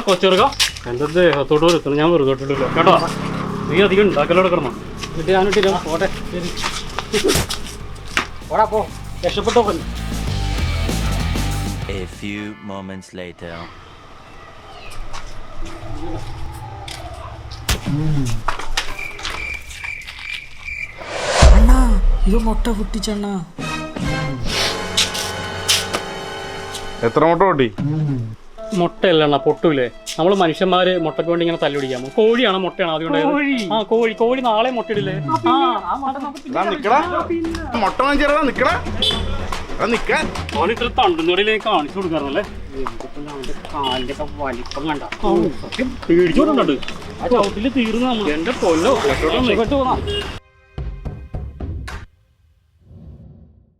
കൊച്ചെറുക്ക എന്റെ ദേഹത്തോട്ട് വരുത്തണം. ഞാൻ വെറുതെ ഇട്ടിട്ടില്ല കേട്ടോ. നീ അധികം ഉണ്ടാക്കലോടെ കിടന്നു. എന്നിട്ട് ഞാനിട്ടില്ല. പോട്ടെ പോടാ പോ. രക്ഷപ്പെട്ടോ. A few moments later. അണ്ണാ ഇത് മുട്ട പൊട്ടിച്ചണ്ണ. എത്ര മുട്ട പൊട്ടി? മുട്ടയല്ല പൊട്ടൂലേ. നമ്മള് മനുഷ്യന്മാര് മുട്ടക്ക് വേണ്ടി ഇങ്ങനെ തല്ലുപിടിക്കാമോ? കോഴിയാണോ മുട്ടയാണോ? അതുകൊണ്ട് ആ കോഴി നാളെ മുട്ടയിടില്ലേ? മുട്ട വാങ്ങിച്ചാ നിക്കടാ. ഇത്ര തണ്ടുന്നോടിയിലേ കാണിച്ചു കൊടുക്കാറല്ലേ. കാലിന്റെ ഒക്കെ വലിപ്പം കണ്ട പേടിച്ചോണ്ടുണ്ട്. ആ ചവിട്ടില് തീർന്നു. നമ്മൾ എന്റെ പൊന്നോ.